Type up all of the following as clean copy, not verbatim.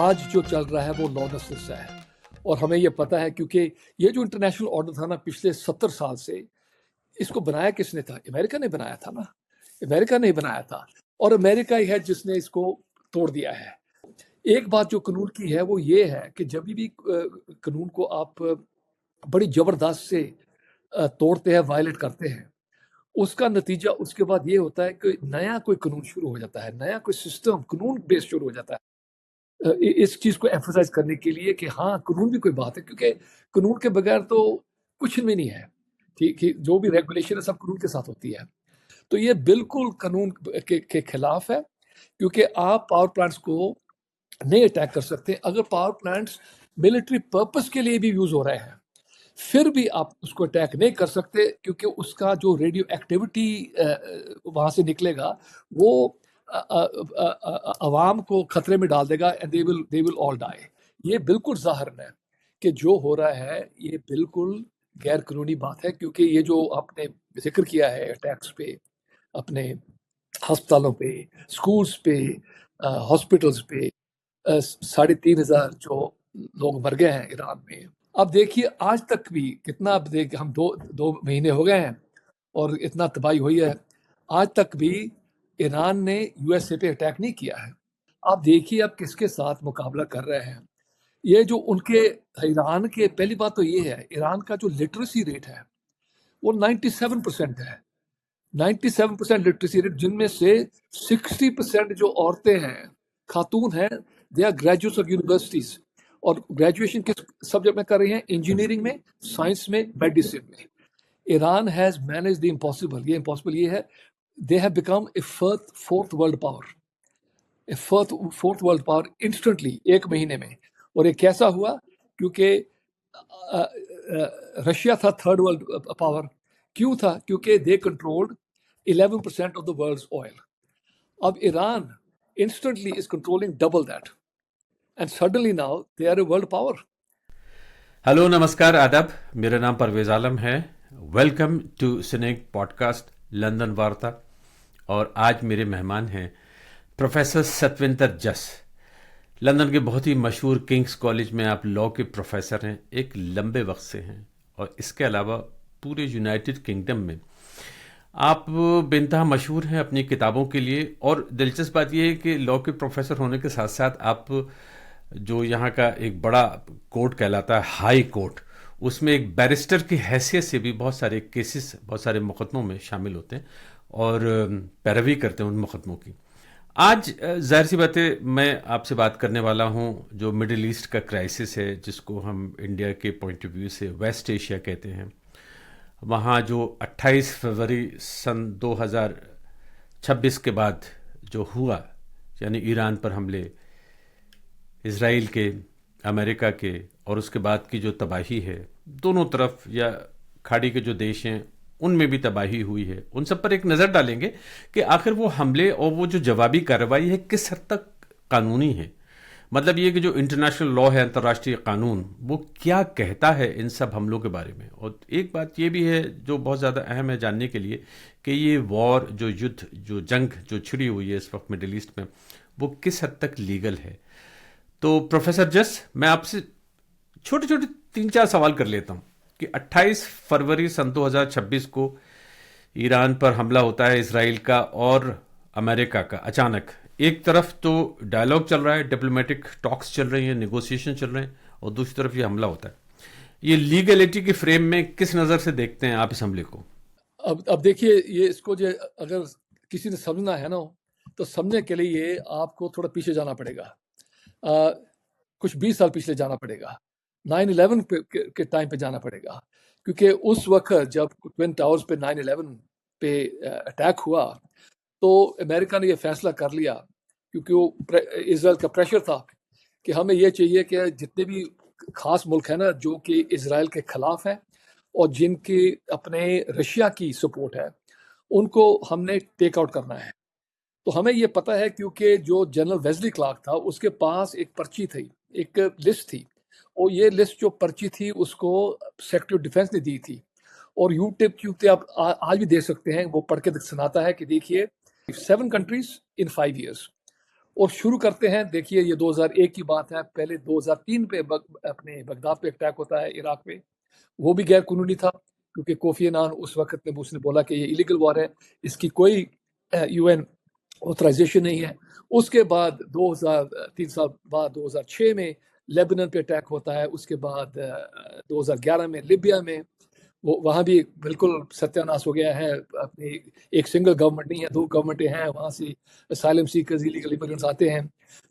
आज जो चल रहा है वो लॉलेसनेस है। और हमें ये पता है क्योंकि ये जो इंटरनेशनल ऑर्डर था ना पिछले 70 साल से, इसको बनाया किसने था? अमेरिका ने बनाया था ना। अमेरिका ने ही बनाया था और अमेरिका ही है जिसने इसको तोड़ दिया है। एक बात जो कानून की है वो ये है कि जब भी कानून को आप बड़ी जबरदस्त से तोड़ते हैं, वायलेट करते हैं, उसका नतीजा उसके बाद ये होता है कि नया कोई कानून शुरू हो जाता है, नया कोई सिस्टम कानून बेस्ड शुरू हो जाता है। इस चीज को एम्फसाइज करने के लिए कि हाँ, कानून भी कोई बात है, क्योंकि कानून के बगैर तो कुछ भी नहीं है। ठीक है, जो भी रेगुलेशन है सब कानून के साथ होती है। तो ये बिल्कुल कानून के खिलाफ है, क्योंकि आप पावर प्लांट्स को नहीं अटैक कर सकते। अगर पावर प्लांट्स मिलिट्री पर्पस के लिए भी यूज हो रहे हैं, फिर भी आप उसको अटैक नहीं कर सकते, क्योंकि उसका जो रेडियो एक्टिविटी वहां से निकलेगा वो अवाम को खतरे में डाल देगा and they will all die. ये बिल्कुल जाहिर है कि जो हो रहा है ये बिल्कुल गैर कानूनी बात है, क्योंकि ये जो आपने जिक्र किया है अटैक्स पे, अपने अस्पतालों पे, स्कूल्स पे, हॉस्पिटल्स पे, 3,500 जो लोग मर गए हैं ईरान में। अब देखिए आज तक भी कितना, अब देख हम दो दो महीने हो गए हैं और इतना तबाही हुई है, आज तक भी ईरान ने यूएसए पे अटैक नहीं किया है। आप देखिए अब किसके साथ मुकाबला कर रहे हैं। ये जो उनके ईरान के, पहली बात तो ये है, ईरान का जो लिटरेसी रेट है वो 97% है। 97% लिटरेसी रेट, जिनमें से 60% जो औरतें हैं, खातून हैं, they are graduates of universities, और ग्रेजुएशन किस सब्जेक्ट में कर रही हैं? इंजीनियरिंग में, साइंस में, मेडिसिन में। Iran has manage the impossible. ये इम्पॉसिबल ये है, they have become a fourth world power, A fourth world power instantly, एक महीने में। और ये कैसा हुआ? क्योंकि रशिया था थर्ड वर्ल्ड पावर। क्यों था? क्योंकि they controlled 11% of the world's oil. अब Iran instantly is controlling double that, and suddenly now they are a world power. Hello, नमस्कार, आदाब। मेरा नाम परवेज आलम है। वेलकम टू सिनेक पॉडकास्ट लंदन वार्ता। और आज मेरे मेहमान हैं प्रोफेसर सतविंदर जस। लंदन के बहुत ही मशहूर किंग्स कॉलेज में आप लॉ के प्रोफेसर हैं, एक लंबे वक्त से हैं। और इसके अलावा पूरे यूनाइटेड किंगडम में आप बेनतहा मशहूर हैं अपनी किताबों के लिए। और दिलचस्प बात यह है कि लॉ के प्रोफेसर होने के साथ साथ आप जो यहाँ का एक बड़ा कोर्ट कहलाता है हाई कोर्ट, उसमें एक बैरिस्टर की हैसियत से भी बहुत सारे केसेस, बहुत सारे मुकदमों में शामिल होते हैं और पैरवी करते हैं उन मुकदमों की। आज जाहिर सी बात है मैं आपसे बात करने वाला हूँ जो मिडिल ईस्ट का क्राइसिस है, जिसको हम इंडिया के पॉइंट ऑफ व्यू से वेस्ट एशिया कहते हैं। वहाँ जो 28 फरवरी सन 2026 के बाद जो हुआ, यानी ईरान पर हमले, इज़राइल के, अमेरिका के, और उसके बाद की जो तबाही है दोनों तरफ, या खाड़ी के जो देश हैं उनमें भी तबाही हुई है, उन सब पर एक नज़र डालेंगे कि आखिर वो हमले और वो जो जवाबी कार्रवाई है किस हद तक कानूनी है। मतलब ये कि जो इंटरनेशनल लॉ है, अंतर्राष्ट्रीय कानून, वो क्या कहता है इन सब हमलों के बारे में। और एक बात ये भी है जो बहुत ज़्यादा अहम है जानने के लिए कि ये वॉर, जो युद्ध, जो जंग जो छिड़ी हुई है इस वक्त मिडिल ईस्ट में, वो किस हद तक लीगल है। तो प्रोफेसर जस, मैं आपसे छोटे छोटे 3-4 सवाल कर लेता हूं कि 28 फरवरी सन 2026 को ईरान पर हमला होता है, इजराइल का और अमेरिका का। अचानक एक तरफ तो डायलॉग चल रहा है, डिप्लोमेटिक टॉक्स चल रही हैं, नेगोशिएशन चल रहे हैं, और दूसरी तरफ ये हमला होता है। ये लीगलिटी के फ्रेम में किस नज़र से देखते हैं आप इस हमले को? अब देखिए, ये इसको जो अगर किसी ने समझना है ना, तो समझने के लिए आपको थोड़ा पीछे जाना पड़ेगा। कुछ 20 साल पिछले जाना पड़ेगा, 9/11 के टाइम पे जाना पड़ेगा, क्योंकि उस वक्त जब ट्विन टावर्स पे 9/11 पे अटैक हुआ, तो अमेरिका ने ये फैसला कर लिया, क्योंकि वो इजराइल का प्रेशर था कि हमें ये चाहिए कि जितने भी खास मुल्क है ना जो कि इजराइल के खिलाफ है और जिनकी अपने रशिया की सपोर्ट है, उनको हमने टेक आउट करना है। तो हमें ये पता है क्योंकि जो जनरल वेस्ली क्लार्क था उसके पास एक पर्ची थी, एक लिस्ट थी, और ये लिस्ट जो पर्ची थी उसको सेक्रेटरी ऑफ डिफेंस ने दी थी। और यूट्यूब क्योंकि आप आज भी देख सकते हैं, वो पढ़ के सुनाता है कि देखिए 7 कंट्रीज इन 5 years, और शुरू करते हैं, देखिए ये 2001 की बात है, पहले 2003 पे अपने बगदाद पे अटैक होता है, इराक में। वो भी गैर कानूनी था, क्योंकि कोफी अन्नान उस वक्त में उसने बोला कि ये इलीगल वॉर है, इसकी कोई यूएन ऑथराइजेशन नहीं है। उसके बाद 3 साल बाद 2006 में लेबनान पे अटैक होता है। उसके बाद 2011 में लिबिया में, वो वहाँ भी बिल्कुल सत्यानाश हो गया है। अपनी एक सिंगल गवर्नमेंट नहीं है, 2 गवर्नमेंटें हैं, वहाँ से असाइलम सीकर्स, इलीगल इमिग्रेंट्स आते हैं।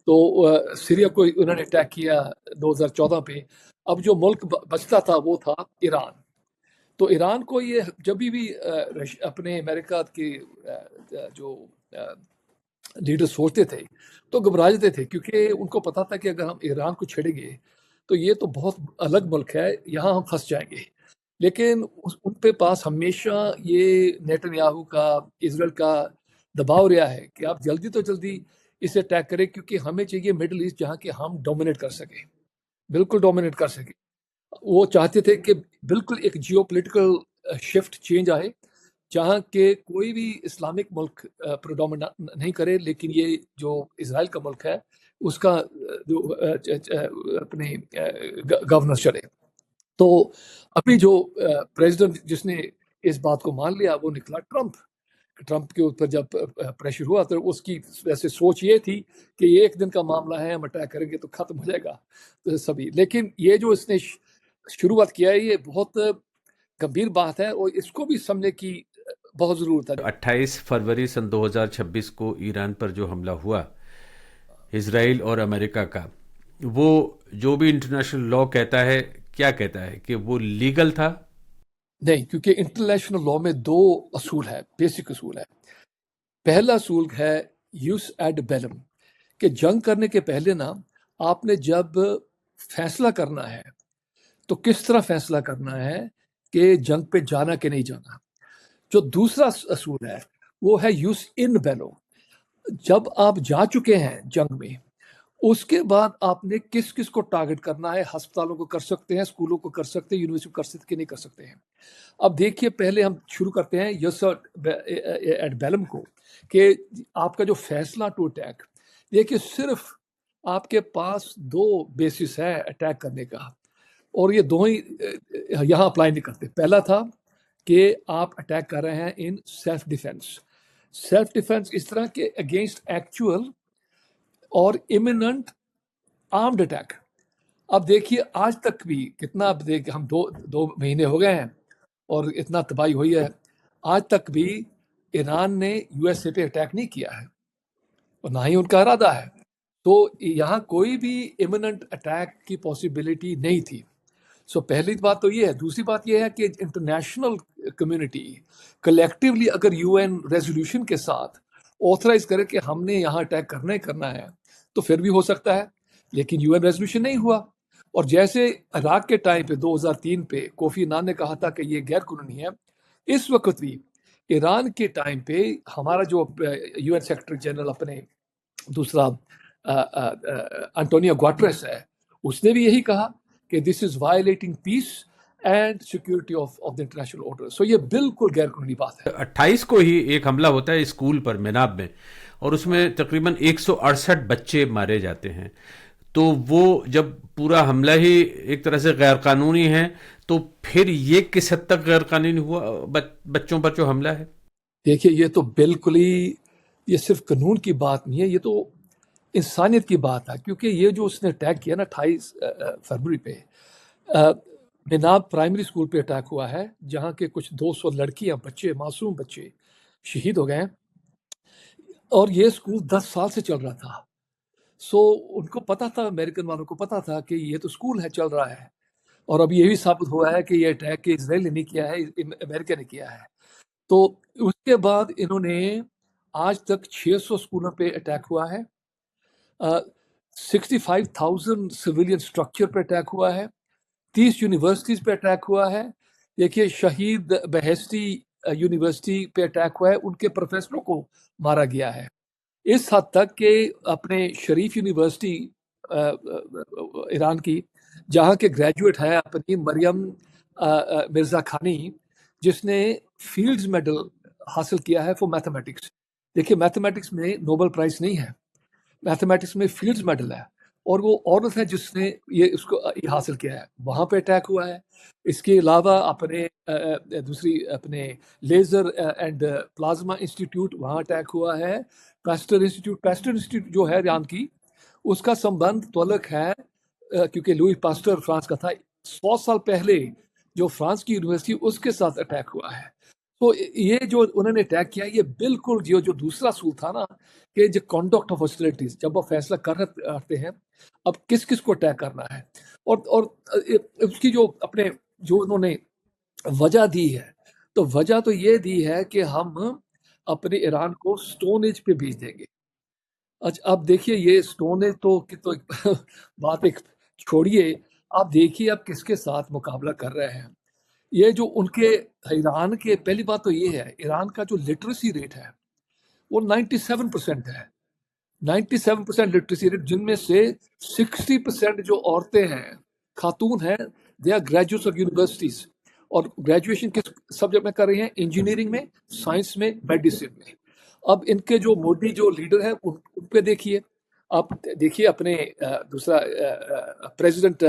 तो सीरिया को उन्होंने अटैक किया 2014 पे। अब जो मुल्क बचता था वो था ईरान। तो ईरान को ये जब भी अपने अमेरिका के जो लीडर सोचते थे तो घबरा जाते थे, क्योंकि उनको पता था कि अगर हम ईरान को छेड़ेंगे तो ये तो बहुत अलग मुल्क है, यहाँ हम फंस जाएंगे। लेकिन उन पे पास हमेशा ये नेतन्याहू का, इजराइल का दबाव रहा है कि आप जल्दी तो जल्दी इसे अटैक करें, क्योंकि हमें चाहिए मिडिल ईस्ट जहाँ के हम डोमिनेट कर सकें, बिल्कुल डोमिनेट कर सकें। वो चाहते थे कि बिल्कुल एक जियोपॉलिटिकल शिफ्ट चेंज आए, जहाँ के कोई भी इस्लामिक मुल्क प्रोडोमिनेट नहीं करे, लेकिन ये जो इजराइल का मुल्क है उसका जो अपने गवर्नर चले। तो अभी जो प्रेसिडेंट जिसने इस बात को मान लिया वो निकला ट्रंप। ट्रंप के ऊपर जब प्रेशर हुआ तो उसकी वैसे सोच ये थी कि ये एक दिन का मामला है, हम अटैक करेंगे तो खत्म हो जाएगा तो सभी। लेकिन ये जो इसने शुरुआत किया है ये बहुत गंभीर बात है और इसको भी समझने की बहुत ज़रूरत है। 28 फरवरी सन 2026 को ईरान पर जो हमला हुआ इजराइल और अमेरिका का, वो जो भी इंटरनेशनल लॉ कहता है, क्या कहता है कि वो लीगल था? नहीं, क्योंकि इंटरनेशनल लॉ में 2 असूल है, बेसिक असूल है। पहला असूल है यूस एड बेलम, कि जंग करने के पहले ना आपने जब फैसला करना है तो किस तरह फैसला करना है कि जंग पे जाना कि नहीं जाना। जो दूसरा असूल है वो है यूस इन बेलो, जब आप जा चुके हैं जंग में उसके बाद आपने किस किस को टारगेट करना है। अस्पतालों को कर सकते हैं, स्कूलों को कर सकते हैं, यूनिवर्सिटी को कर सकते हैं कि नहीं कर सकते हैं। अब देखिए, पहले हम शुरू करते हैं यस एट बेलम को, कि आपका जो फैसला टू अटैक, देखिए सिर्फ आपके पास 2 बेसिस है अटैक करने का, और ये 2 ही यहाँ अप्लाई नहीं करते। पहला था कि आप अटैक कर रहे हैं in self defence. Self defence इस तरह के अगेंस्ट एक्चुअल और इमिनेंट आर्म्ड अटैक। अब देखिए आज तक भी कितना, अब देख हम 2 महीने हो गए हैं और इतना तबाही हुई है, आज तक भी ईरान ने यूएसए पे अटैक नहीं किया है और ना ही उनका इरादा है। तो यहाँ कोई भी इमिनेंट अटैक की पॉसिबिलिटी नहीं थी। सो पहली बात तो ये है। दूसरी बात ये है कि इंटरनेशनल कम्युनिटी कलेक्टिवली अगर यूएन रेजोल्यूशन के साथ ऑथराइज करे कि हमने यहाँ अटैक करना ही करना है तो फिर भी हो सकता है, लेकिन यूएन रेजोल्यूशन नहीं हुआ। और जैसे इराक के टाइम पे 2003 पे कोफी अन्नान ने कहा था कि ये गैर कानूनी है, इस वक्त भी ईरान के टाइम पे हमारा जो यूएन सेक्रेटरी जनरल अपने दूसरा एंटोनियो गुटेरेस है, उसने भी यही कहा कि this is violating peace and security of the international order. So ये बिल्कुल गैर कानूनी बात है। 28 को ही एक हमला होता है स्कूल पर मेनाब में, और उसमें तकरीबन 168 बच्चे मारे जाते हैं। तो वो जब पूरा हमला ही एक तरह से गैर कानूनी है, तो फिर ये किस हद तक गैर कानूनी हुआ बच्चों पर जो हमला है? देखिए ये तो बिल्कुल ही, ये सिर्फ कानून की बात नहीं है, ये तो इंसानियत की बात है। क्योंकि ये जो उसने अटैक किया ना 28 फरवरी पे, मेनाब प्राइमरी स्कूल पे अटैक हुआ है, जहाँ के कुछ 200 लड़कियां, बच्चे, मासूम बच्चे शहीद हो गए हैं। और ये स्कूल 10 साल से चल रहा था। सो उनको पता था, अमेरिकन वालों को पता था कि ये तो स्कूल है, चल रहा है। और अब ये भी साबित हुआ है कि ये अटैक इसराइल ने नहीं किया है, अमेरिका ने किया है। तो उसके बाद इन्होंने आज तक 600 स्कूलों पे अटैक हुआ है, 65,000 सिविलियन स्ट्रक्चर पे अटैक हुआ है, 30 यूनिवर्सिटीज पे अटैक हुआ है। देखिए शहीद बहेस्ती यूनिवर्सिटी पे अटैक हुआ है, उनके प्रोफेसरों को मारा गया है। इस हद तक कि अपने शरीफ यूनिवर्सिटी ईरान की, जहाँ के ग्रेजुएट है अपनी मरियम मिर्ज़ा खानी, जिसने फील्ड्स मेडल हासिल किया है फॉर मैथमेटिक्स। देखिए मैथमेटिक्स में नोबेल प्राइज़ नहीं है, मैथमेटिक्स में फील्ड्स मेडल है, और वो औरत है जिसने ये हासिल किया है, वहाँ पे अटैक हुआ है। इसके अलावा अपने दूसरी अपने लेज़र एंड प्लाज्मा इंस्टीट्यूट, वहाँ अटैक हुआ है। पैस्टर इंस्टीट्यूट जो है ईरान की, उसका संबंध तल्लुक है क्योंकि लुई पास्टर फ्रांस का था। 100 साल पहले जो फ्रांस की यूनिवर्सिटी, उसके साथ अटैक हुआ है। तो ये जो उन्होंने अटैक किया, ये बिल्कुल जो दूसरा सूल था ना, कि जो कॉन्डक्ट ऑफ हॉस्टिलिटीज, जब वो फैसला करते हैं अब किस किस को अटैक करना है, और उसकी जो अपने जो उन्होंने वजह दी है, तो वजह तो ये दी है कि हम अपने ईरान को स्टोन एज पे भेज देंगे। अच्छा, अब देखिए ये स्टोन एज तो बात एक छोड़िए, आप देखिए आप किसके साथ मुकाबला कर रहे हैं। ये जो उनके ईरान के, पहली बात तो ये है, ईरान का जो लिटरेसी रेट है वो 97% है। 97% लिटरेसी रेट, जिनमें से 60% जो औरतें हैं, खातून हैं, they are graduates of universities, और ग्रेजुएशन किस सब्जेक्ट में कर रही हैं? इंजीनियरिंग में, साइंस में, मेडिसिन में। अब इनके जो मोदी जो लीडर है, उन पे देखिए, आप देखिए अपने दूसरा प्रेसिडेंट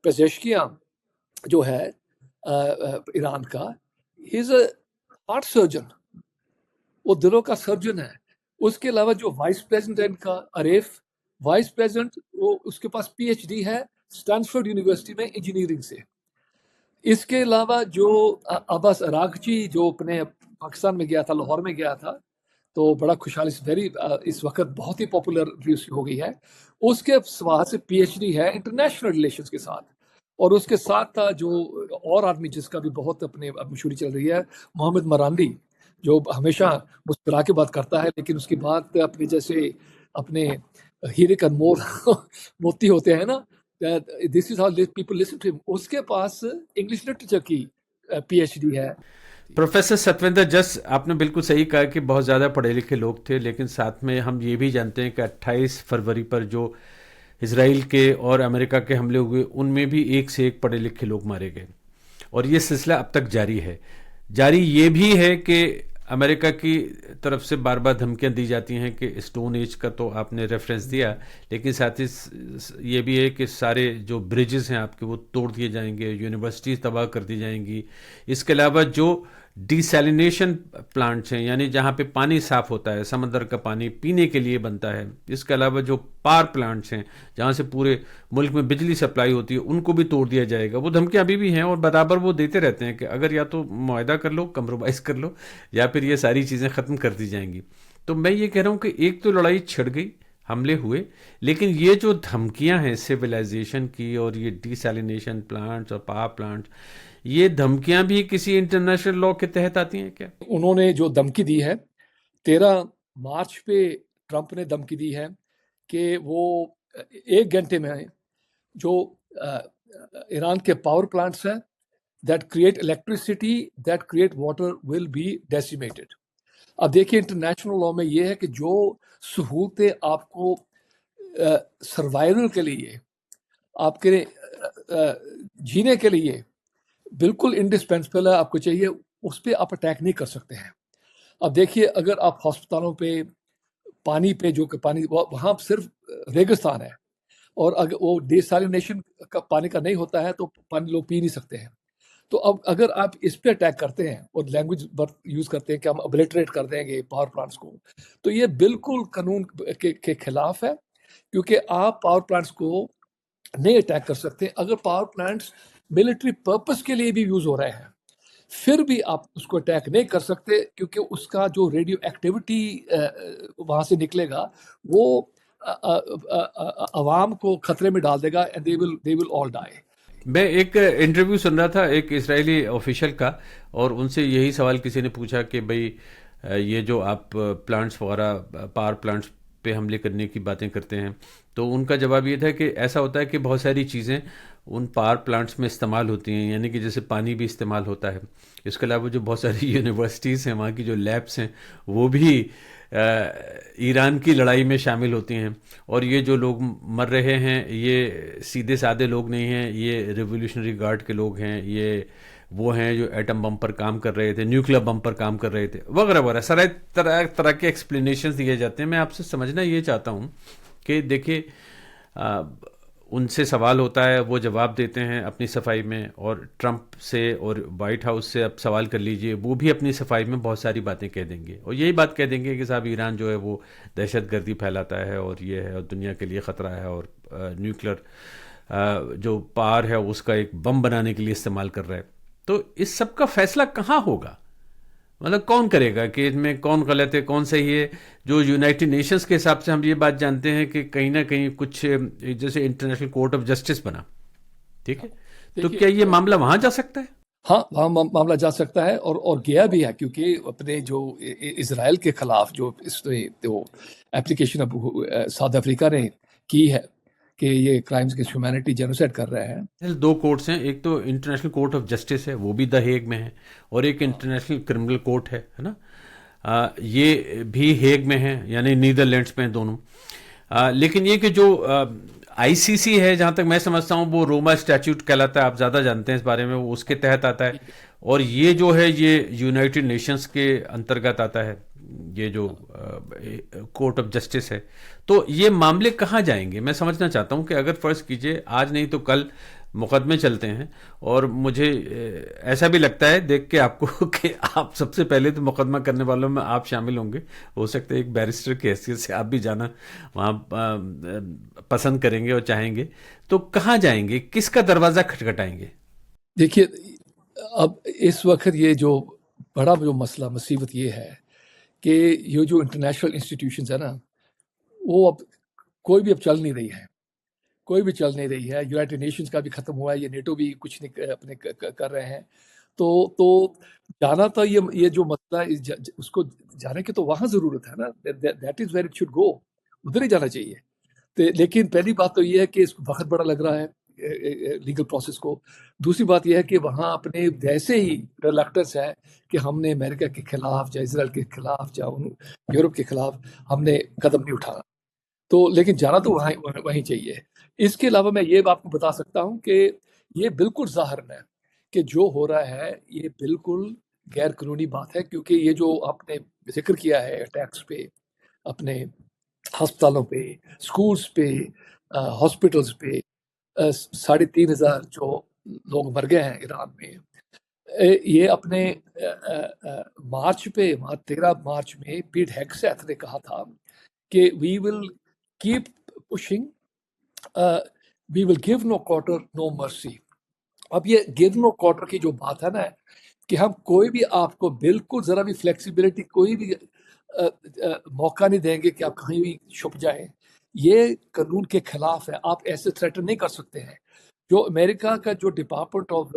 पेजेश्कियान जो है ईरान का, he is a heart surgeon, वो दिलों का सर्जन है। उसके अलावा जो वाइस प्रेसिडेंट का अरेफ, वाइस प्रेसिडेंट, वो उसके पास पीएचडी है स्टैनफोर्ड यूनिवर्सिटी में इंजीनियरिंग से। इसके अलावा जो अब्बास अरागची, जो अपने पाकिस्तान में गया था, लाहौर में गया था, तो बड़ा खुशहाल, इस वक्त बहुत ही पॉपुलर यूनिवर्सिटी हो गई है। उसके वहाँ से पीएचडी है इंटरनेशनल रिलेशंस के साथ। और उसके साथ था जो और आदमी जिसका भी बहुत अपने मशहूरी चल रही है, मोहम्मद मरांडी, जो हमेशा मुस्कुरा के बात करता है, लेकिन उसकी बात अपने जैसे अपने हीरे का अनमोल मोती होते हैं ना, this is how people listen to him. उसके पास इंग्लिश लिटरेचर की पीएचडी है। प्रोफेसर सतविंदर, जस्ट आपने बिल्कुल सही कहा कि बहुत ज़्यादा पढ़े लिखे लोग थे, लेकिन साथ में हम ये भी जानते हैं कि 28 फरवरी पर जो इसराइल के और अमेरिका के हमले हुए, उनमें भी एक से एक पढ़े लिखे लोग मारे गए, और ये सिलसिला अब तक जारी है। जारी ये भी है कि अमेरिका की तरफ से बार बार धमकियां दी जाती हैं कि स्टोन एज का तो आपने रेफरेंस दिया, लेकिन साथ ही ये भी है कि सारे जो ब्रिजेस हैं आपके वो तोड़ दिए जाएंगे, यूनिवर्सिटीज़ तबाह कर दी जाएंगी। इसके अलावा जो डिसैलिनेशन प्लांट्स हैं, यानी जहाँ पे पानी साफ होता है, समंदर का पानी पीने के लिए बनता है, इसके अलावा जो पावर प्लांट्स हैं जहाँ से पूरे मुल्क में बिजली सप्लाई होती है, उनको भी तोड़ दिया जाएगा। वो धमकियाँ अभी भी हैं और बराबर वो देते रहते हैं कि अगर या तो मुआहदा कर लो, कंप्रोमाइज़ कर लो, या फिर ये सारी चीज़ें ख़त्म कर दी जाएंगी। तो मैं ये कह रहा हूँ कि एक तो लड़ाई छिड़ गई, हमले हुए, लेकिन ये जो धमकियां हैं सिविलाइजेशन की, और ये डिसैलिनेशन प्लांट्स और पावर प्लांट्स, ये धमकियां भी किसी इंटरनेशनल लॉ के तहत आती हैं क्या? उन्होंने जो धमकी दी है 13 मार्च पे, ट्रंप ने धमकी दी है कि वो 1 घंटे में जो ईरान के पावर प्लांट्स हैं that create electricity, that create water, will be decimated. अब देखिए इंटरनेशनल लॉ में ये है कि जो सहूलतें आपको सर्वाइवल के लिए, आपके जीने के लिए बिल्कुल इंडिस्पेंसिबल है, आपको चाहिए, उस पर आप अटैक नहीं कर सकते हैं। अब देखिए अगर आप अस्पतालों पे, पानी पे, जो कि पानी वहाँ सिर्फ रेगिस्तान है, और अगर वो डिसैलिनेशन का पानी का नहीं होता है तो पानी लोग पी नहीं सकते हैं। तो अब अगर आप इस पे अटैक करते हैं और लैंग्वेज यूज करते हैं कि हम अबलिटरेट कर देंगे पावर प्लांट्स को, तो ये बिल्कुल कानून के खिलाफ है, क्योंकि आप पावर प्लांट्स को नहीं अटैक कर सकते। अगर पावर प्लांट्स मिलिट्री पर्पस के लिए भी यूज हो रहे हैं, फिर भी आप उसको अटैक नहीं कर सकते, क्योंकि उसका जो रेडियो एक्टिविटी वहां से निकलेगा, वो अवाम को खतरे में डाल देगा, and they will all die. मैं एक इंटरव्यू सुन रहा था एक इजरायली ऑफिशियल का, और उनसे यही सवाल किसी ने पूछा कि भाई ये जो आप प्लांट्स वगैरह, पावर प्लांट्स पे हमले करने की बातें करते हैं, तो उनका जवाब ये था कि ऐसा होता है कि बहुत सारी चीज़ें उन पावर प्लांट्स में इस्तेमाल होती हैं, यानी कि जैसे पानी भी इस्तेमाल होता है। इसके अलावा जो बहुत सारी यूनिवर्सिटीज़ हैं, वहाँ की जो लैब्स हैं, वो भी ईरान की लड़ाई में शामिल होती हैं। और ये जो लोग मर रहे हैं, ये सीधे साधे लोग नहीं हैं, ये रिवोल्यूशनरी गार्ड के लोग हैं, ये वो हैं जो एटम बम पर काम कर रहे थे, न्यूक्लियर बम पर काम कर रहे थे, वगैरह वगैरह, सारे तरह तरह के एक्सप्लेनेशन दिए जाते हैं। मैं आपसे समझना ये चाहता हूँ कि देखिए उनसे सवाल होता है, वो जवाब देते हैं अपनी सफाई में, और ट्रंप से और वाइट हाउस से अब सवाल कर लीजिए, वो भी अपनी सफाई में बहुत सारी बातें कह देंगे और यही बात कह देंगे कि साहब ईरान जो है वो दहशतगर्दी फैलाता है और ये है और दुनिया के लिए ख़तरा है और न्यूक्लियर जो पावर है उसका एक बम बनाने के लिए इस्तेमाल कर रहा है। तो इस सब का फैसला कहाँ होगा? मतलब कौन करेगा कि इसमें कौन गलत है कौन सही है? जो यूनाइटेड नेशंस के हिसाब से हम ये बात जानते हैं कि कहीं ना कहीं कुछ जैसे इंटरनेशनल कोर्ट ऑफ जस्टिस बना, ठीक है, तो क्या देखिए ये मामला वहां जा सकता है? हाँ, वहाँ मामला जा सकता है और गया भी है, क्योंकि अपने जो इज़राइल के खिलाफ जो इसने जो एप्लीकेशन अब साउथ अफ्रीका ने की है कि ये क्राइम्स अगेंस्ट ह्यूमैनिटी जेनोसाइड कर रहे हैं। दो कोर्ट्स हैं, एक तो इंटरनेशनल कोर्ट ऑफ जस्टिस है, वो भी द हेग में है, और एक इंटरनेशनल क्रिमिनल कोर्ट है ना, ये भी हेग में है, यानी नीदरलैंड्स में है दोनों। लेकिन ये कि जो आईसीसी है, जहां तक मैं समझता हूं वो रोमा स्टैट्यूट कहलाता है, आप ज़्यादा जानते हैं इस बारे में, वो उसके तहत आता है, ठीक है। और ये जो है ये यूनाइटेड नेशंस के अंतर्गत आता है, ये जो कोर्ट ऑफ जस्टिस है। तो ये मामले कहाँ जाएंगे? मैं समझना चाहता हूँ कि अगर फर्ज कीजिए आज नहीं तो कल मुकदमे चलते हैं, और मुझे ऐसा भी लगता है देख के आपको कि आप सबसे पहले तो मुकदमा करने वालों में आप शामिल होंगे। हो सकता है एक बैरिस्टर की हैसियत से आप भी जाना वहाँ पसंद करेंगे और चाहेंगे। तो कहाँ जाएंगे, किसका दरवाज़ा खटखटाएंगे? देखिए, अब इस वक्त ये जो बड़ा जो मसला मुसीबत ये है कि ये जो इंटरनेशनल इंस्टीट्यूशंस है ना, वो अब कोई भी अब चल नहीं रही है, कोई भी चल नहीं रही है। यूनाइटेड नेशंस का भी ख़त्म हुआ है, ये नेटो भी कुछ नहीं अपने कर रहे हैं। तो जाना तो ये जो मसला है, उसको जाने की तो वहाँ ज़रूरत है ना, that is where it should go, उधर ही जाना चाहिए। लेकिन पहली बात तो ये है कि इसको वक्त बड़ा लग रहा है लीगल प्रोसेस को। दूसरी बात यह है कि वहाँ अपने वैसे ही रिलक्टेंस है कि हमने अमेरिका के खिलाफ या इसराइल के खिलाफ या यूरोप के खिलाफ हमने कदम नहीं उठाना। तो लेकिन जाना तो वहीं चाहिए। इसके अलावा मैं ये आपको बता सकता हूँ कि ये बिल्कुल ज़ाहिर है कि जो हो रहा है ये बिल्कुल गैर कानूनी बात है, क्योंकि ये जो आपने जिक्र किया है अटैक्स पे, अपने अस्पतालों पे, स्कूल्स पे, हॉस्पिटल्स पे, 3,500 जो लोग मर गए हैं ईरान में। ये अपने मार्च पे 13 मार्च में पीट हेग्सेथ ने कहा था कि we will keep pushing, we will give no quarter no mercy. अब ये गिव नो क्वार्टर की जो बात है ना, कि हम कोई भी आपको बिल्कुल ज़रा भी फ्लेक्सिबिलिटी, कोई भी मौका नहीं देंगे कि आप कहीं भी छुप जाएं, ये कानून के खिलाफ है। आप ऐसे थ्रेटन नहीं कर सकते हैं। जो अमेरिका का जो डिपार्टमेंट ऑफ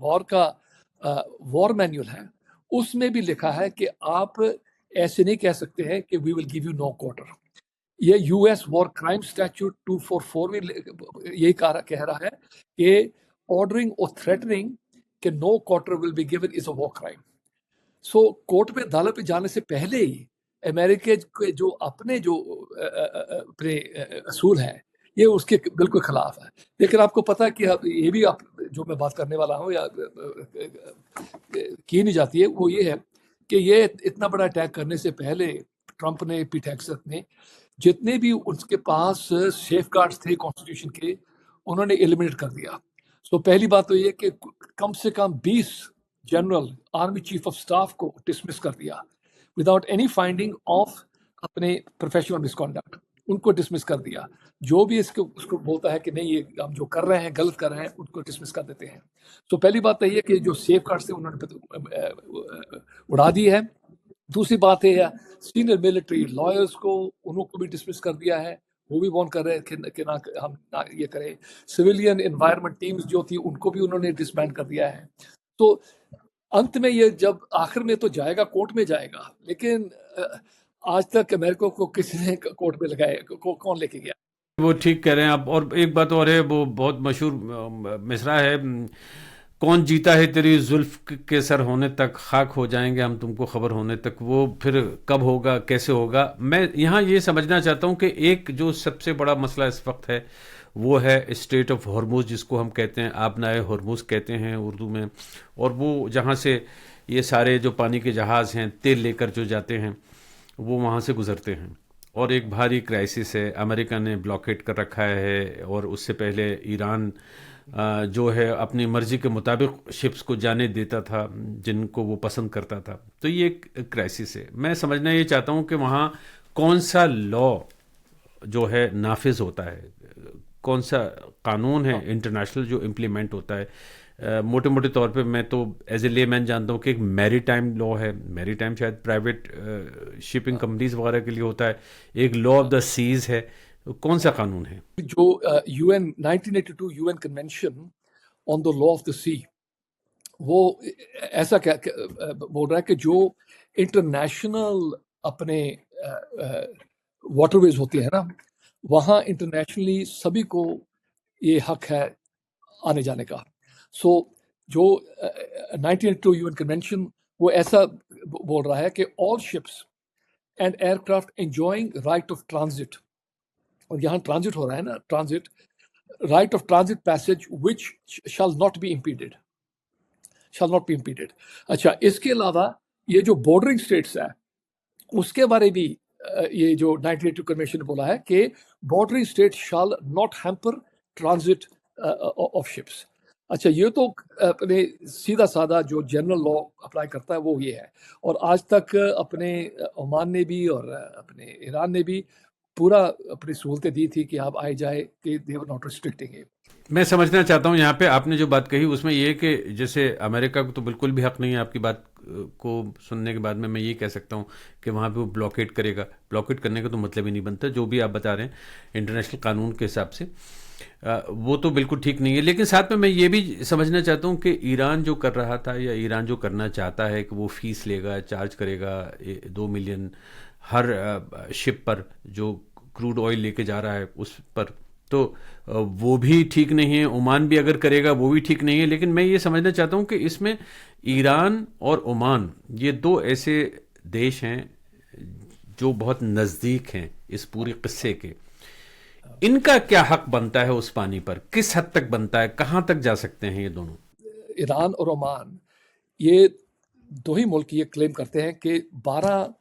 वॉर का वॉर मैनुअल है, उसमें भी लिखा है कि आप ऐसे नहीं कह सकते हैं कि we will give you no quarter. ये यूएस वॉर क्राइम स्टैट्यूट 244 में यही कह रहा है कि ऑर्डरिंग और थ्रेटनिंग कि no quarter will be given is a war crime. So court में अदालत पे जाने से पहले ही अमेरिका के जो अपने अपने असूल हैं, ये उसके बिल्कुल खिलाफ है। लेकिन आपको पता है कि ये भी आप जो मैं बात करने वाला हूँ या की नहीं जाती है, वो ये है कि ये इतना बड़ा अटैक करने से पहले ट्रंप ने, पीट हेग्सेथ ने, जितने भी उसके पास सेफगार्ड्स थे कॉन्स्टिट्यूशन के, उन्होंने एलिमिनेट कर दिया। सो पहली बात तो ये कि कम से कम 20 general army chief of staff को डिसमिस कर दिया विदाउट एनी फाइंडिंग ऑफ अपने प्रोफेशनल मिसकॉन्डक्ट, उनको डिसमिस कर दिया। जो भी उसको बोलता है कि नहीं ये हम जो कर रहे हैं गलत कर रहे हैं, उनको डिसमिस कर देते हैं। तो पहली बात तो ये कि जो सेफ गार्ड थे उन्होंने उड़ा दी है। दूसरी बात है सीनियर मिलिट्री लॉयर्स को, उनको भी डिसमिस कर दिया है। वो भी वार्न कर रहे हैं कि ना हम ना ये करें। सिविलियन एनवायरनमेंट टीम्स जो थी उनको भी उन्होंने डिसबैंड कर दिया है। तो अंत में ये जब आखिर में तो जाएगा, कोर्ट में जाएगा। लेकिन आज तक अमेरिका को किसी ने कोर्ट में लगाया, कौन लेके गया? वो ठीक कह रहे हैं आप। और एक बात और है, वो बहुत मशहूर मिसरा है, कौन जीता है तेरी जुल्फ के सर होने तक, खाक हो जाएंगे हम तुमको खबर होने तक। वो फिर कब होगा, कैसे होगा? मैं यहाँ ये समझना चाहता हूँ कि एक जो सबसे बड़ा मसला इस वक्त है वो है स्ट्रेट ऑफ हॉर्मुज, जिसको हम कहते हैं आबनाए हॉर्मुज कहते हैं उर्दू में। और वो जहाँ से ये सारे जो पानी के जहाज़ हैं तेल लेकर जो जाते हैं वो वहाँ से गुजरते हैं। और एक भारी क्राइसिस है। अमेरिका ने ब्लॉकेट कर रखा है और उससे पहले ईरान जो है अपनी मर्जी के मुताबिक शिप्स को जाने देता था जिनको वो पसंद करता था। तो ये एक क्राइसिस है। मैं समझना ये चाहता हूँ कि वहाँ कौन सा लॉ जो है नाफिज होता है, कौन सा कानून है हाँ इंटरनेशनल जो इम्प्लीमेंट होता है। मोटे मोटे तौर पे मैं तो एज ए लेमैन जानता हूँ कि एक मैरी टाइम लॉ है। मैरी टाइम शायद प्राइवेट शिपिंग हाँ कंपनीज वगैरह के लिए होता है। एक लॉ ऑफ हाँ। द सीज है। तो कौन सा कानून है? जो UN 1982 UN convention on the law of the sea, वो ऐसा बोल रहा है कि जो इंटरनेशनल अपने वाटरवेज होते हैं ना, वहाँ इंटरनेशनली सभी को ये हक है आने जाने का। सो जो 1982 यूएन कन्वेंशन, वो ऐसा बोल रहा है कि all ships and aircraft enjoying right of transit, और यहाँ ट्रांजिट हो रहा है ना, transit, right of transit passage which shall not be impeded, shall not be impeded. अच्छा, इसके अलावा ये जो बॉर्डरिंग स्टेट्स है उसके बारे भी ये जो 1982 कन्वेंशन बोला है कि bordering state shall not hamper transit of ships. अच्छा, ये तो अपने सीधा साधा जो जनरल लॉ अप्लाई करता है वो ये है। और आज तक अपने ओमान ने भी और अपने ईरान ने भी पूरा अपनी सहूलतें दी थी कि आप आए जाए, कि दे वर नॉट रिस्ट्रिक्टिंग इट। मैं समझना चाहता हूँ यहाँ पे आपने जो बात कही उसमें ये है कि जैसे अमेरिका को तो बिल्कुल भी हक नहीं है आपकी बात को सुनने के बाद में मैं ये कह सकता हूँ कि वहाँ पे वो ब्लॉकेट करेगा। ब्लॉकेट करने का तो मतलब ही नहीं बनता। जो भी आप बता रहे हैं इंटरनेशनल कानून के हिसाब से वो तो बिल्कुल ठीक नहीं है। लेकिन साथ में मैं ये भी समझना चाहता हूँ कि ईरान जो कर रहा था या ईरान जो करना चाहता है कि वो फीस लेगा, चार्ज करेगा 2 मिलियन हर शिप पर जो क्रूड ऑयल लेके जा रहा है उस पर, तो वो भी ठीक नहीं है। ओमान भी अगर करेगा वो भी ठीक नहीं है। लेकिन मैं ये समझना चाहता हूँ कि इसमें ईरान और ओमान ये दो ऐसे देश हैं जो बहुत नज़दीक हैं इस पूरे किस्से के। इनका क्या हक बनता है उस पानी पर? किस हद तक बनता है? कहाँ तक जा सकते हैं ये दोनों? ईरान और ओमान, ये दो ही मुल्क ये क्लेम करते हैं कि 12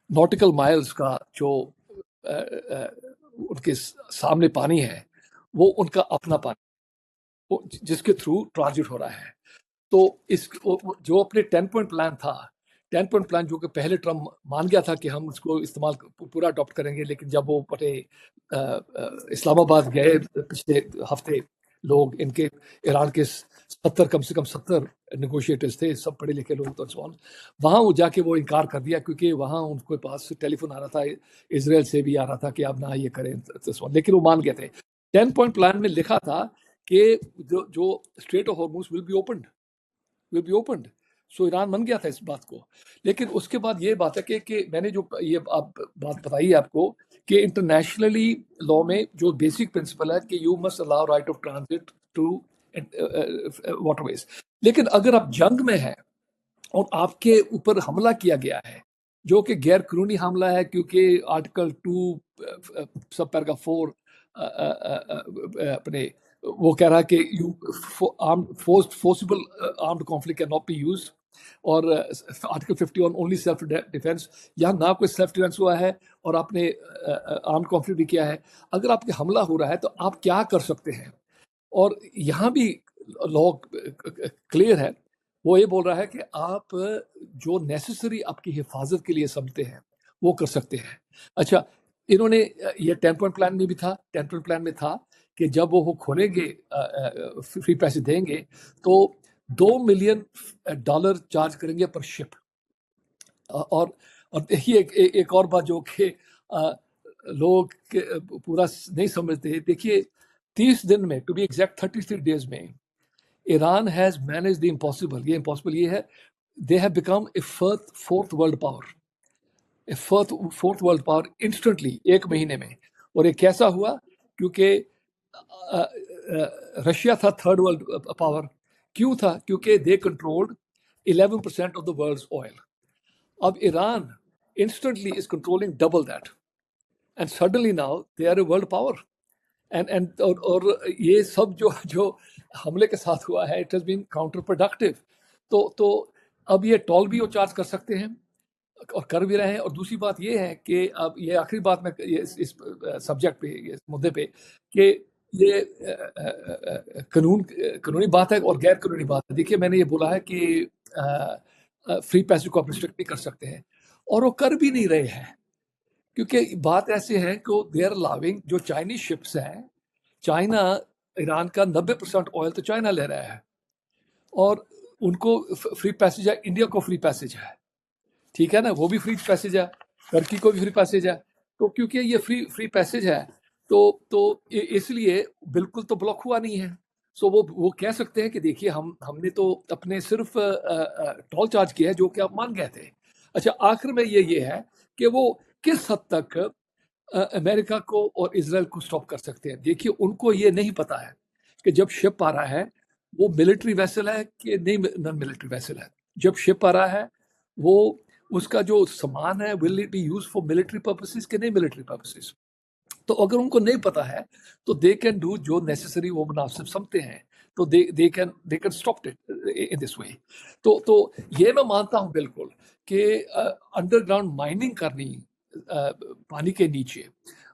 नॉटिकल माइल्स का जो उनके सामने पानी है वो उनका अपना पानी, वो जिसके थ्रू ट्रांजिट हो रहा है। तो इस जो अपने 10 पॉइंट प्लान था, 10 पॉइंट प्लान जो कि पहले ट्रम्प मान गया था कि हम उसको इस्तेमाल पूरा अडॉप्ट करेंगे, लेकिन जब वो बड़े इस्लामाबाद गए पिछले हफ्ते लोग इनके, ईरान के 70, कम से कम 70 नेगोशिएटर्स थे, सब पढ़े लिखे लोग, तो सो वहाँ वो जाके वो इनकार कर दिया, क्योंकि वहाँ उनके पास टेलीफोन आ रहा था, इसराइल से भी आ रहा था कि आप ना ये करें, तो सो लेकिन वो मान गए थे। 10 पॉइंट प्लान में लिखा था कि जो straight of Hormuz will be opened. So Iran मान गया था इस बात को। लेकिन उसके बाद ये बात है कि मैंने जो ये आप बात बताई है आपको कि इंटरनेशनली लॉ में जो बेसिक प्रिंसिपल है कि you must allow right of transit to waterways. लेकिन अगर आप जंग में हैं और आपके ऊपर हमला किया गया है जो कि गैर कानूनी हमला है, क्योंकि आर्टिकल 2 सब पैराग्राफ 4 अपने वो कह रहा है कि you forcible armed conflict can not be used, और आर्टिकल 51 ओनली सेल्फ डिफेंस, यहाँ ना कोई सेल्फ डिफेंस हुआ है और आपने आर्म्ड कॉन्फ्लिक्ट भी किया है। अगर आपके हमला हो रहा है तो आप क्या कर सकते हैं, और यहाँ भी लॉ क्लियर है। वो ये बोल रहा है कि आप जो नेसेसरी आपकी हिफाजत के लिए समझते हैं वो कर सकते हैं। अच्छा, इन्होंने ये 10 पॉइंट प्लान में भी था, 10 पॉइंट प्लान में था कि जब वो खोलेंगे, फ्री पैसे देंगे, तो $2 मिलियन चार्ज करेंगे पर शिप। और देखिए एक और बात जो कि लोग पूरा नहीं समझते, देखिए 30 दिन में, टू बी एग्जैक्ट 33 डेज में, Iran has manage the impossible. ये इम्पॉसिबल ये है, they have become a fourth world power, A fourth world power instantly, एक महीने में। और ये कैसा हुआ? क्योंकि रशिया था थर्ड वर्ल्ड पावर। क्यों था? क्योंकि they controlled 11% of the world's oil. अब Iran instantly is controlling double that, and suddenly now they are a world power. And और ये सब जो हमले के साथ हुआ है, it has been counterproductive। तो अब ये टोल भी वो चार्ज कर सकते हैं, और कर भी रहे हैं। और दूसरी बात ये है कि अब ये आखिरी बात मैं इस सब्जेक्ट पे, इस मुद्दे पे, कि ये कानूनी बात है और गैर कानूनी बात है। देखिए, मैंने ये बोला है कि फ्री पैसेज को आप रिस्ट्रिक्ट नहीं कर सकते हैं, और वो कर भी नहीं रहे हैं, क्योंकि बात ऐसे है कि दे आर अलाउइंग, जो चाइनीज शिप्स हैं, चाइना, ईरान का 90% ऑयल तो चाइना ले रहा है, और उनको फ्री पैसेज है, इंडिया को फ्री पैसेज है, ठीक है ना, वो भी फ्री पैसेज है, टर्की को भी फ्री पैसेज है। तो क्योंकि ये फ्री फ्री पैसेज है, तो इसलिए बिल्कुल तो ब्लॉक हुआ नहीं है। सो वो कह सकते हैं कि देखिए, हमने तो अपने सिर्फ टोल चार्ज किया है, जो कि आप मान गए थे। अच्छा, आखिर में ये है कि वो किस हद तक अमेरिका को और इसराइल को स्टॉप कर सकते हैं। देखिए, उनको ये नहीं पता है कि जब शिप आ रहा है, वो मिलिट्री वेसल है कि नहीं, नॉन मिलिट्री वेसल है। जब शिप आ रहा है, वो उसका जो सामान है, will it be use for military purposes कि नहीं मिलिट्री पर्पसेस। तो अगर उनको नहीं पता है, तो दे कैन डू जो नेसेसरी वो मुनासिब समझते हैं, तो they can stop it in this way. तो ये मैं मानता हूँ बिल्कुल कि अंडरग्राउंड माइनिंग करनी पानी के नीचे,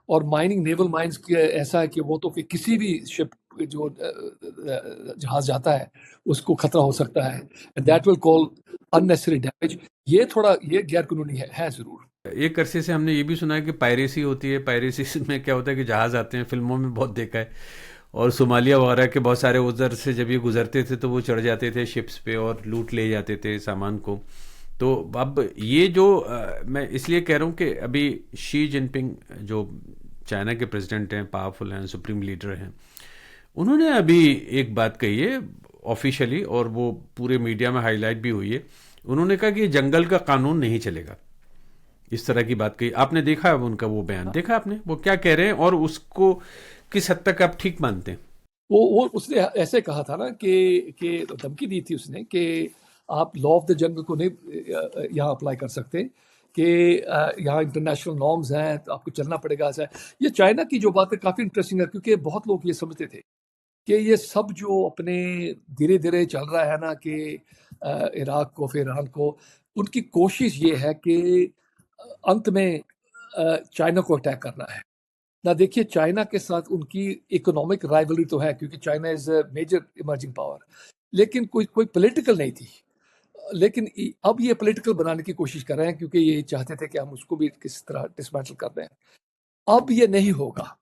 और माइनिंग नेवल माइंस के ऐसा है कि वो तो फिर किसी भी शिप जो जहाज जाता है उसको खतरा हो सकता है, and that will call unnecessary damage. ये थोड़ा ये गैर कानूनी है जरूर। एक अरसे से हमने ये भी सुना है कि पायरेसी होती है। पायरेसी में क्या होता है कि जहाज़ आते हैं, फिल्मों में बहुत देखा है, और सोमालिया वगैरह के बहुत सारे उधर से जब ये गुजरते थे तो वो चढ़ जाते थे शिप्स पे और लूट ले जाते थे सामान को। तो अब ये जो मैं इसलिए कह रहा हूँ कि अभी शी जिनपिंग जो चाइना के प्रेसिडेंट हैं, पावरफुल हैं, सुप्रीम लीडर हैं, उन्होंने अभी एक बात कही है ऑफिशियली, और वो पूरे मीडिया में हाईलाइट भी हुई है। उन्होंने कहा कि ये जंगल का कानून नहीं चलेगा। इस तरह की बात कही। आपने देखा है उनका वो बयान? देखा आपने वो क्या कह रहे हैं, और उसको किस हद तक आप ठीक मानते हैं? वो उसने ऐसे कहा था ना कि धमकी दी थी उसने कि आप लॉ ऑफ द जंगल को नहीं यहाँ अप्लाई कर सकते, कि यहाँ इंटरनेशनल नॉर्म्स हैं, तो आपको चलना पड़ेगा ऐसा। ये चाइना की जो बात है काफ़ी इंटरेस्टिंग है, क्योंकि बहुत लोग ये समझते थे कि ये सब जो अपने धीरे धीरे चल रहा है ना, कि इराक को फिर ईरान को, उनकी कोशिश ये है कि अंत में चाइना को अटैक करना है ना। देखिए, चाइना के साथ उनकी इकोनॉमिक राइवलरी तो है, क्योंकि China is a major emerging power, लेकिन कोई कोई पॉलिटिकल नहीं थी। लेकिन अब ये पॉलिटिकल बनाने की कोशिश कर रहे हैं, क्योंकि ये चाहते थे कि हम उसको भी किस तरह डिसमेंटल कर दें। अब ये नहीं होगा,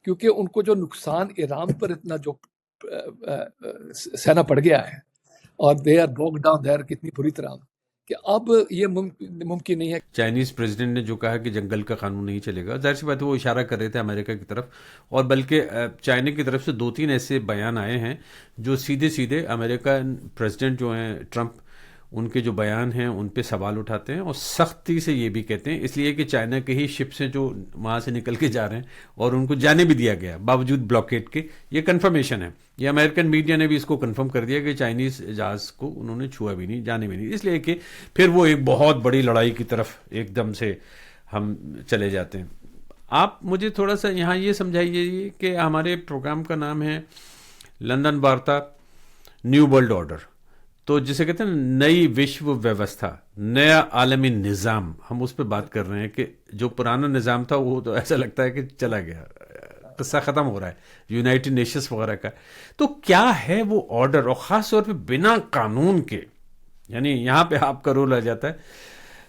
क्योंकि उनको जो नुकसान ईरान पर इतना जो सहना पड़ गया है, और they are broke down there कितनी बुरी तरह, कि अब ये मुमकिन नहीं है। चाइनीज प्रेसिडेंट ने जो कहा कि जंगल का कानून नहीं चलेगा, जाहिर सी बात है वो इशारा कर रहे थे अमेरिका की तरफ, और बल्कि चाइना की तरफ से 2-3 ऐसे बयान आए हैं जो सीधे सीधे अमेरिकन प्रेसिडेंट जो हैं ट्रंप, उनके जो बयान हैं उन पे सवाल उठाते हैं, और सख्ती से ये भी कहते हैं, इसलिए कि चाइना के ही शिप से जो वहाँ से निकल के जा रहे हैं और उनको जाने भी दिया गया बावजूद ब्लॉकेड के। ये कन्फर्मेशन है, ये अमेरिकन मीडिया ने भी इसको कन्फर्म कर दिया कि चाइनीज जहाज़ को उन्होंने छुआ भी नहीं, जाने भी नहीं, इसलिए कि फिर वो एक बहुत बड़ी लड़ाई की तरफ एकदम से हम चले जाते हैं। आप मुझे थोड़ा सा यहाँ ये समझाइए कि हमारे प्रोग्राम का नाम है लंदन वार्ता, न्यू वर्ल्ड ऑर्डर, तो जिसे कहते हैं नई विश्व व्यवस्था, नया आलमी निज़ाम, हम उस पर बात कर रहे हैं कि जो पुराना निज़ाम था वो तो ऐसा लगता है कि चला गया, किस्सा ख़त्म हो रहा है यूनाइटेड नेशंस वगैरह का। तो क्या है वो ऑर्डर, और ख़ास तौर पे बिना कानून के, यानी यहाँ पे आपका रोल आ जाता है,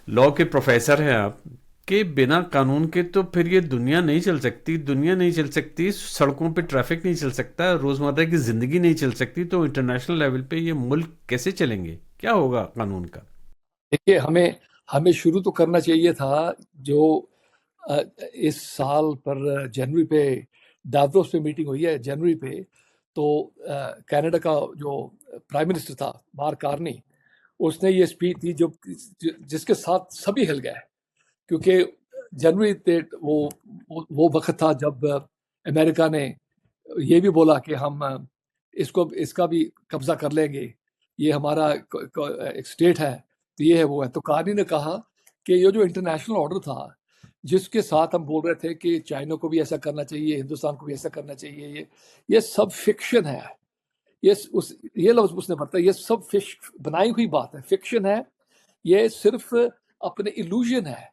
लॉ के प्रोफेसर हैं आप, कि बिना कानून के तो फिर ये दुनिया नहीं चल सकती, दुनिया नहीं चल सकती, सड़कों पे ट्रैफिक नहीं चल सकता, रोज़मर्रा की ज़िंदगी नहीं चल सकती, तो इंटरनेशनल लेवल पे ये मुल्क कैसे चलेंगे? क्या होगा कानून का? देखिए, हमें हमें शुरू तो करना चाहिए था, जो इस साल पर जनवरी पे दावोस पे मीटिंग हुई है जनवरी पे, तो कनाडा का जो प्राइम मिनिस्टर था मार्क कार्नी, उसने ये स्पीच दी जो जिसके साथ सभी हिल गए, क्योंकि जनवरी वो वक्त था जब अमेरिका ने ये भी बोला कि हम इसका भी कब्जा कर लेंगे, ये हमारा एक स्टेट है, तो ये है वो है। तो कार्नी ने कहा कि ये जो इंटरनेशनल ऑर्डर था, जिसके साथ हम बोल रहे थे कि चाइना को भी ऐसा करना चाहिए, हिंदुस्तान को भी ऐसा करना चाहिए, ये सब फिक्शन है। ये लफ्ज उसने बताया, ये सब बनाई हुई बात है, फिक्शन है। ये सिर्फ अपने इल्यूजन है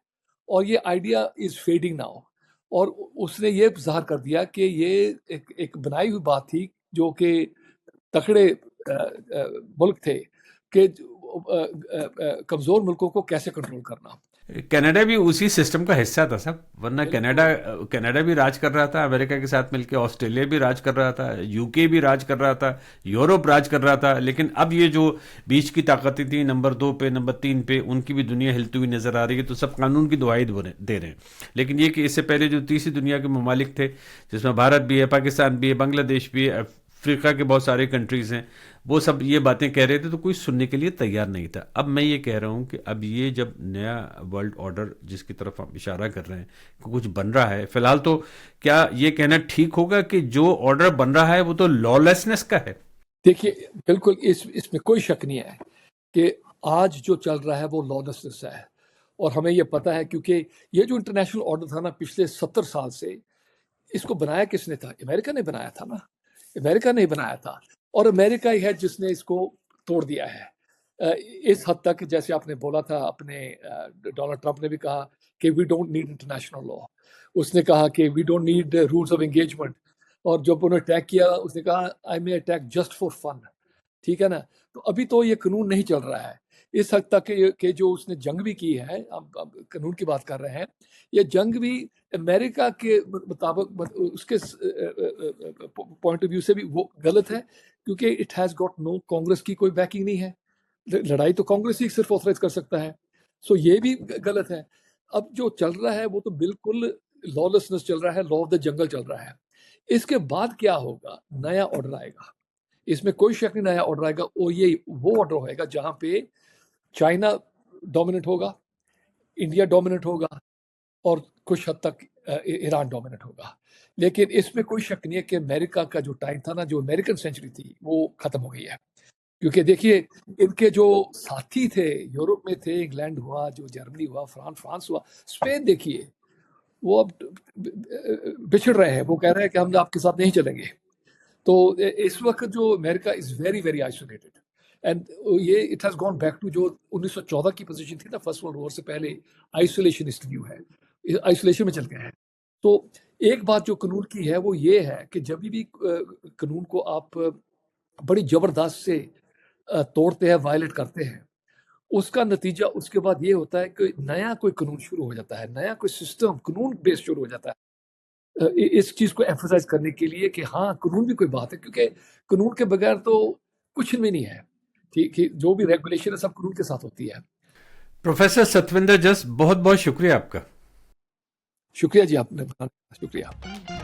और ये आइडिया इज फेडिंग नाउ। और उसने ये ज़ाहिर कर दिया कि ये एक बनाई हुई बात थी जो कि तकड़े मुल्क थे कि कमज़ोर मुल्कों को कैसे कंट्रोल करना। कनाडा भी उसी सिस्टम का हिस्सा था सब, वरना कनाडा बिल्कुल कनाडा भी राज कर रहा था अमेरिका के साथ मिलकर, ऑस्ट्रेलिया भी राज कर रहा था, यूके भी राज कर रहा था, यूरोप राज कर रहा था। लेकिन अब ये जो बीच की ताकतें थी नंबर 2 पे नंबर 3 पे, उनकी भी दुनिया हिलती हुई नजर आ रही है, तो सब कानून की दुहाई दे रहे हैं। लेकिन ये कि इससे पहले जो तीसरी दुनिया के ममालिक थे, जिसमें भारत भी है, पाकिस्तान भी है, बांग्लादेश भी है, अफ्रीका के बहुत सारे कंट्रीज हैं, वो सब ये बातें कह रहे थे तो कोई सुनने के लिए तैयार नहीं था। अब मैं ये कह रहा हूँ कि अब ये जब नया वर्ल्ड ऑर्डर जिसकी तरफ हम इशारा कर रहे हैं कि कुछ बन रहा है, फिलहाल तो क्या ये कहना ठीक होगा कि जो ऑर्डर बन रहा है वो तो लॉलेसनेस का है? देखिए, बिल्कुल इसमें कोई शक नहीं है कि आज जो चल रहा है वो लॉलेसनेस है। और हमें ये पता है क्योंकि ये जो इंटरनेशनल ऑर्डर था ना पिछले 70 साल से, इसको बनाया किसने था? अमेरिका ने बनाया था ना। अमेरिका ने बनाया था और अमेरिका ही है जिसने इसको तोड़ दिया है। इस हद तक जैसे आपने बोला था, अपने डोनाल्ड ट्रंप ने भी कहा कि we don't need international law. उसने कहा कि we don't need rules of engagement. और जब उन्होंने अटैक किया उसने कहा I may attack just for fun. ठीक है ना। तो अभी तो ये कानून नहीं चल रहा है इस हद तक कि जो उसने जंग भी की है, अब कानून की बात कर रहे हैं, ये जंग भी अमेरिका के मुताबिक उसके पॉइंट ऑफ व्यू से भी वो गलत है क्योंकि it has got no, Congress की कोई बैकिंग नहीं है। लड़ाई तो कांग्रेस ही सिर्फ ऑथराइज कर सकता है। सो ये भी गलत है। अब जो चल रहा है वो तो बिल्कुल लॉलेसनेस चल रहा है, लॉ ऑफ द जंगल चल रहा है। इसके बाद क्या होगा? नया ऑर्डर आएगा, इसमें कोई शक नहीं, नया ऑर्डर आएगा और ये वो ऑर्डर होएगा जहां पे चाइना डोमिनेट होगा, इंडिया डोमिनेट होगा और कुछ हद तक ईरान डोमिनेट होगा। लेकिन इसमें कोई शक नहीं है कि अमेरिका का जो टाइम था ना, जो अमेरिकन सेंचुरी थी, वो खत्म हो गई है। क्योंकि देखिए, इनके जो साथी थे यूरोप में थे, इंग्लैंड हुआ, जो जर्मनी हुआ, फ्रांस हुआ, स्पेन देखिए, वो अब बिछड़ रहे हैं। वो कह रहे हैं कि हम आपके साथ नहीं चलेंगे। तो इस वक्त जो America is very very isolated and ये it has gone back to जो 1914 की पोजीशन थी ना, फर्स्ट वर्ल्ड वॉर से पहले। आइसोलेशनिस्ट व्यू है, आइसोलेशन में चल गए हैं। तो एक बात जो कानून की है वो ये है कि जब भी कानून को आप बड़ी जबरदस्त से तोड़ते हैं, वायलेट करते हैं, उसका नतीजा उसके बाद ये होता है कि नया कोई कानून शुरू हो जाता है, नया कोई सिस्टम कानून बेस्ड शुरू हो जाता है। इस चीज को एम्फसाइज करने के लिए कि हाँ, कानून भी कोई बात है, क्योंकि कानून के बगैर तो कुछ भी नहीं है। ठीक, जो भी रेगुलेशन है सब कानून के साथ होती है। प्रोफेसर सतविंदर जस, बहुत बहुत शुक्रिया आपका। शुक्रिया जी, आपने बताया, शुक्रिया।